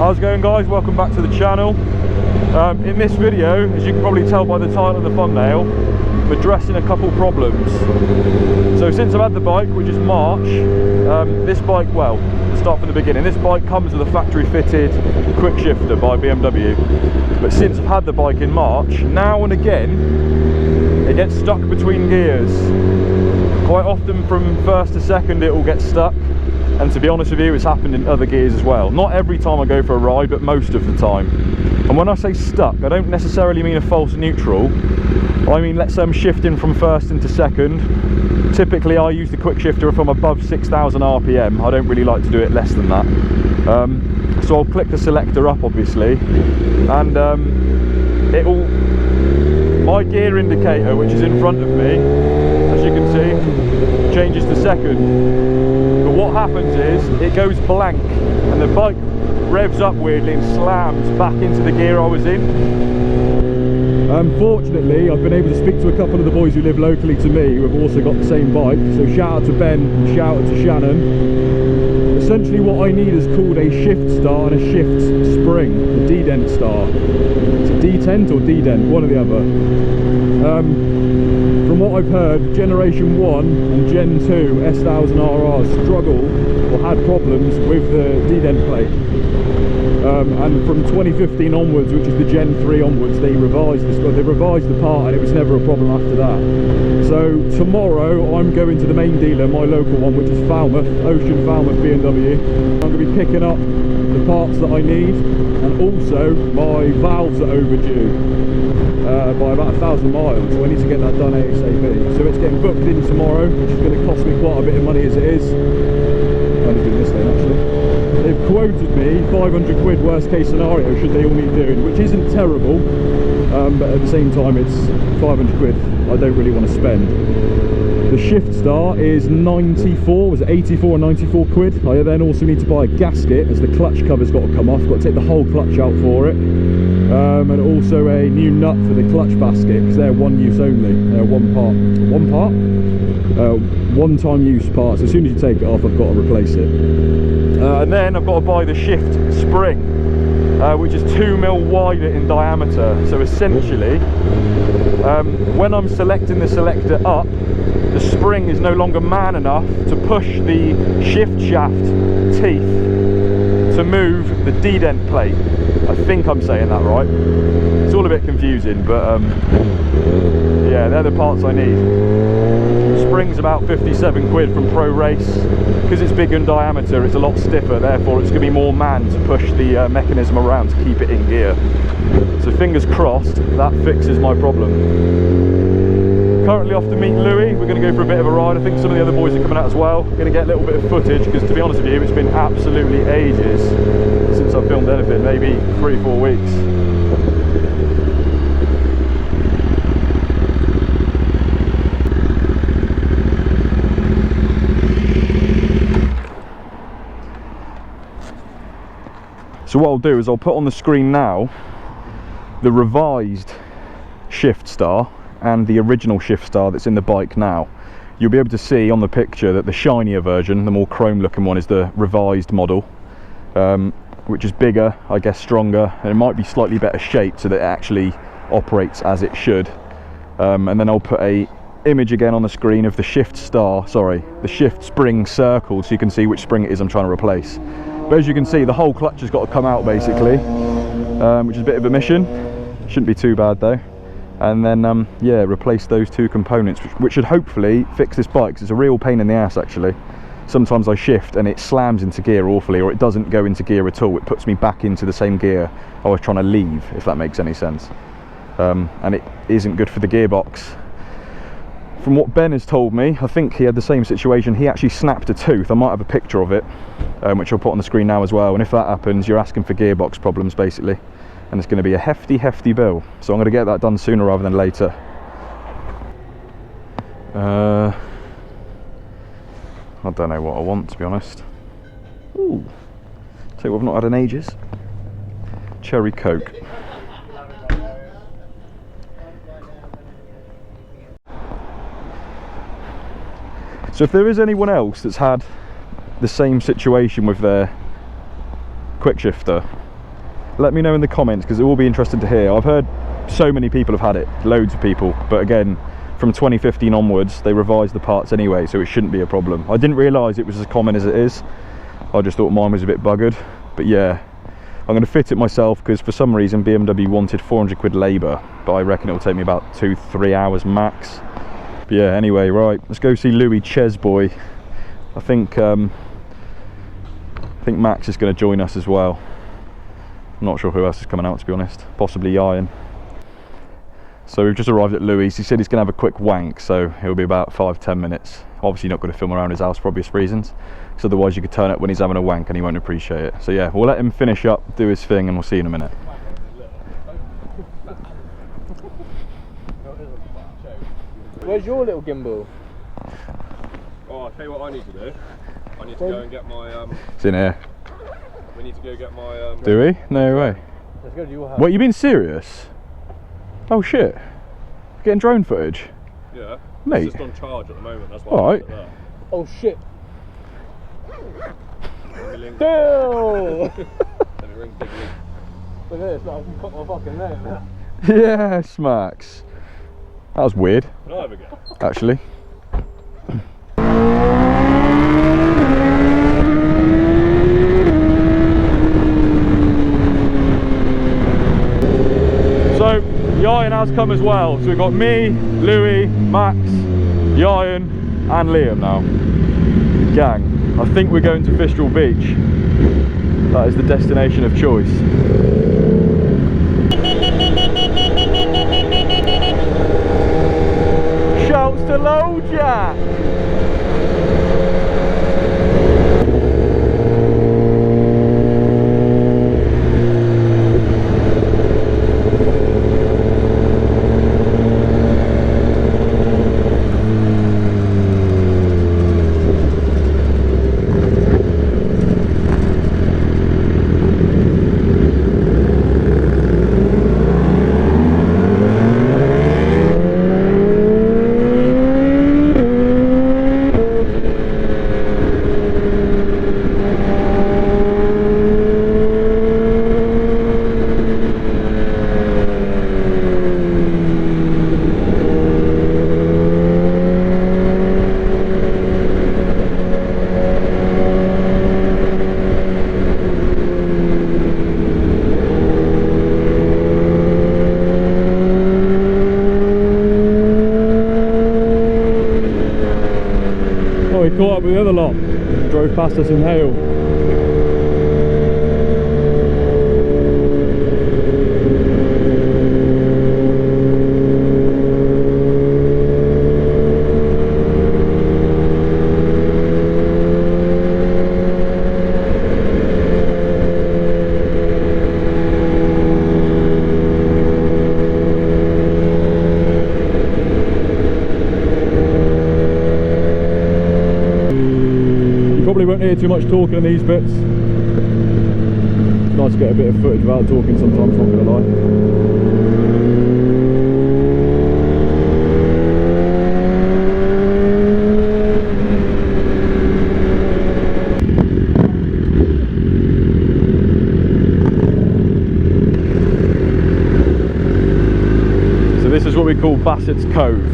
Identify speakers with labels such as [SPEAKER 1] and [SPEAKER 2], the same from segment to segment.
[SPEAKER 1] How's it going, guys? Welcome back to the channel. In this video, as you can probably tell by the title of the thumbnail, I'm addressing a couple problems. So since I've had the bike, which is March, this bike, well, let's start from the beginning. This bike comes with a factory fitted quick shifter by BMW. But since I've had the bike in March, now and again, it gets stuck between gears. Quite often from first to second it will get stuck. And to be honest with you, it's happened in other gears as well. Not every time I go for a ride, but most of the time. And when I say stuck, I don't necessarily mean a false neutral. I mean, let's say I'm shifting from first into second. Typically I use the quick shifter if I'm above 6,000 RPM. I don't really like to do it less than that. So I'll click the selector up, obviously, and my gear indicator, which is in front of me, as you can see, changes to second. But what happens is it goes blank and the bike revs up weirdly and slams back into the gear I was in. Fortunately, I've been able to speak to a couple of the boys who live locally to me who have also got the same bike. So shout out to Ben and shout out to Shannon. Essentially what I need is called a shift star and a shift spring, the D-dent star. It's a D-tent or D-dent, one or the other. From what I've heard, Generation 1 and Gen 2 S1000Rr struggle or had problems with the D-dent plate. And from 2015 onwards, which is the Gen 3 onwards, they revised the part and it was never a problem after that. So tomorrow I'm going to the main dealer, my local one, which is Falmouth, Ocean Falmouth BMW. I'm going to be picking up the parts that I need, and also my valves are overdue by about 1,000 miles, so I need to get that done ASAP. So it's getting booked in tomorrow, which is going to cost me quite a bit of money as it is. I'm only doing this then actually. They've quoted me 500 quid worst case scenario should they all need doing, which isn't terrible, but at the same time it's 500 quid I don't really want to spend. The shift star is 94, was it 84 or 94 quid. I then also need to buy a gasket as the clutch cover's got to come off, got to take the whole clutch out for it. And also a new nut for the clutch basket, because they're one use only, they're one time use parts. As soon as you take it off, I've got to replace it. And then I've got to buy the shift spring, which is 2mm wider in diameter. So essentially, when I'm selecting the selector up, the spring is no longer man enough to push the shift shaft teeth to move the D-dent plate. I think I'm saying that right. It's all a bit confusing, but yeah, they're the parts I need. The spring's about 57 quid from Pro Race. Because it's bigger in diameter, it's a lot stiffer, therefore it's going to be more man to push the mechanism around to keep it in gear. So fingers crossed, that fixes my problem. Currently off to meet Louie. We're going to go for a bit of a ride. I think some of the other boys are coming out as well. Going to get a little bit of footage, because to be honest with you, it's been absolutely ages since I've filmed anything, maybe 3-4 weeks. So what I'll do is I'll put on the screen now the revised shift star and the original shift star that's in the bike now. You'll be able to see on the picture that the shinier version, the more chrome looking one, is the revised model, which is bigger, I guess stronger, and it might be slightly better shaped so that it actually operates as it should. And then I'll put a image again on the screen of the shift star, sorry, the shift spring circle, so you can see which spring it is I'm trying to replace. But as you can see, the whole clutch has got to come out basically, which is a bit of a mission. Shouldn't be too bad though. And then yeah, replace those two components, which should hopefully fix this bike, because it's a real pain in the ass actually. Sometimes I shift and it slams into gear awfully, or it doesn't go into gear at all. It puts me back into the same gear I was trying to leave, if that makes any sense. And it isn't good for the gearbox. From what Ben has told me, I think he had the same situation. He actually snapped a tooth. I might have a picture of it, which I'll put on the screen now as well. And if that happens, you're asking for gearbox problems basically, and it's going to be a hefty bill. So I'm going to get that done sooner rather than later. I don't know what I want, to be honest. Ooh, tell you what I've not had in ages. Cherry Coke. So if there is anyone else that's had the same situation with their quick shifter, let me know in the comments, because it will be interesting to hear. I've heard so many people have had it, loads of people, but again, from 2015 onwards they revised the parts anyway, so it shouldn't be a problem. I didn't realise it was as common as it is. I just thought mine was a bit buggered. But yeah, I'm going to fit it myself, because for some reason BMW wanted 400 quid labour, but I reckon it'll take me about 2-3 hours max. But yeah, anyway, right, let's go see Louie Chesboy. I think Max is going to join us as well. I'm not sure who else is coming out, to be honest. Possibly Ian. So we've just arrived at Louie's. He said he's going to have a quick wank, so it'll be about 5-10 minutes. Obviously not going to film around his house for obvious reasons, because otherwise you could turn up when he's having a wank and he won't appreciate it. So yeah, we'll let him finish up, do his thing, and we'll see you in a minute.
[SPEAKER 2] Where's your little gimbal?
[SPEAKER 3] Oh, I'll tell you what I need to do. I need to go and get my
[SPEAKER 1] It's in here.
[SPEAKER 3] we need to go get my
[SPEAKER 1] Do we? No way.
[SPEAKER 2] Let's go to your house.
[SPEAKER 1] Wait, you being serious? Oh shit. Getting drone footage?
[SPEAKER 3] yeah.
[SPEAKER 1] Mate.
[SPEAKER 3] It's just on charge at the moment, that's why
[SPEAKER 1] Alright.
[SPEAKER 3] I put it there.
[SPEAKER 2] Oh shit.
[SPEAKER 3] Let me ring-
[SPEAKER 2] Bill!
[SPEAKER 3] Let me ring Big Lee.
[SPEAKER 2] Look at this, I can put my fucking name.
[SPEAKER 1] Yes, Max. That was weird,
[SPEAKER 3] Can I have a go?
[SPEAKER 1] actually. So, Ian has come as well. So we've got me, Louie, Max, Ian, and Liam now. Gang, I think we're going to Fistral Beach. That is the destination of choice. Shouts to Low Jack! Caught up with the other lot, drove past us in hail. Probably won't hear too much talking in these bits. It's nice to get a bit of footage without talking sometimes, not gonna lie. So this is what we call Bassett's Cove.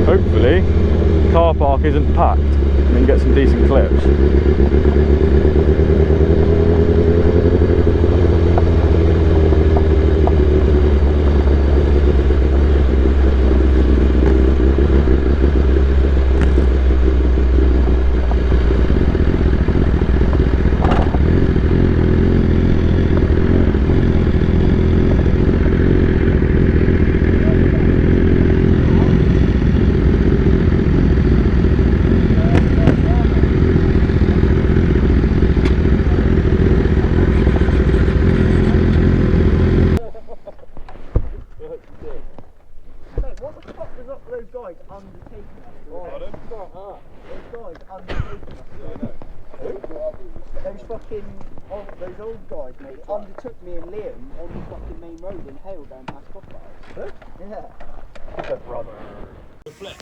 [SPEAKER 1] Hopefully, car park isn't packed and we can get some decent clips.
[SPEAKER 4] guys undertaking us.
[SPEAKER 3] Pardon?
[SPEAKER 4] Those guys undertaking us. Those fucking, those old guys, mate, undertook me and Liam on the fucking main road in Hale down past Crossfire. Yeah.
[SPEAKER 2] He's a brother.
[SPEAKER 3] Do a flip.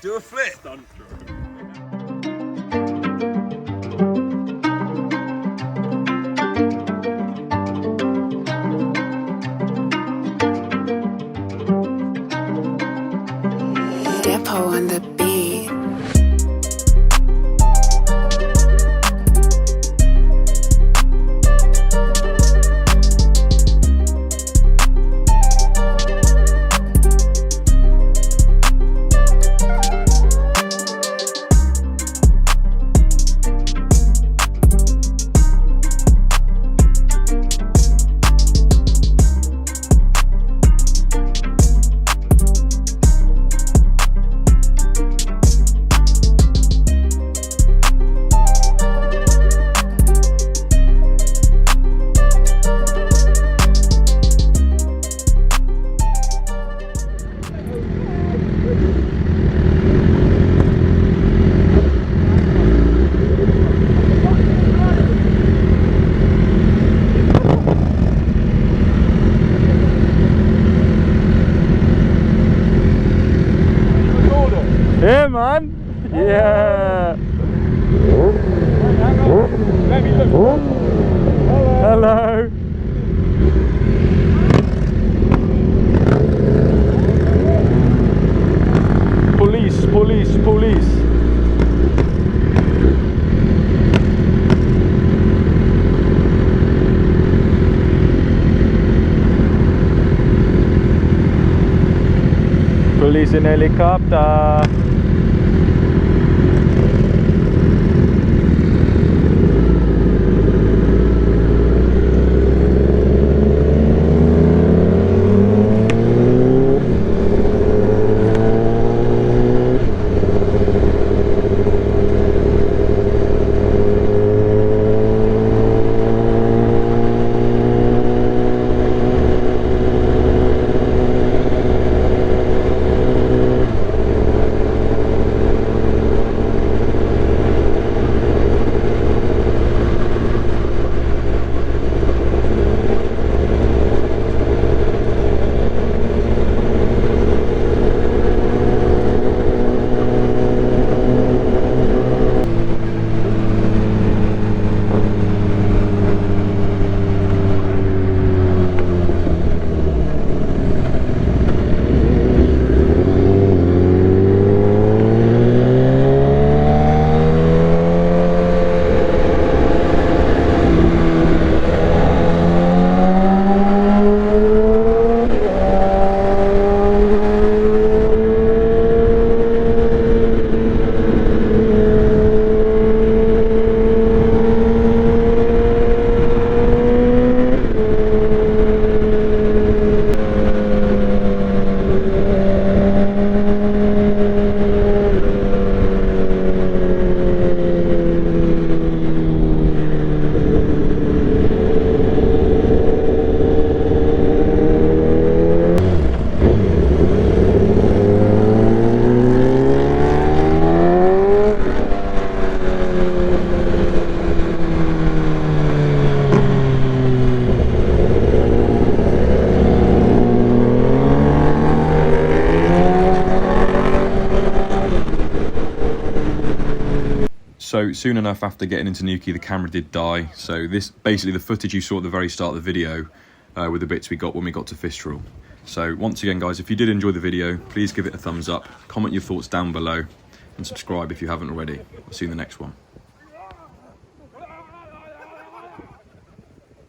[SPEAKER 3] Do a flip. Stunt.
[SPEAKER 5] Depo on the beat.
[SPEAKER 1] Yeah, man. Yeah. Hello. Police, police, police. Police in helicopter. So soon enough after getting into Nuki, the camera did die. So this, basically the footage you saw at the very start of the video with the bits we got when we got to Fistral. So once again guys, if you did enjoy the video, please give it a thumbs up, comment your thoughts down below and subscribe if you haven't already. I'll see you in the next one.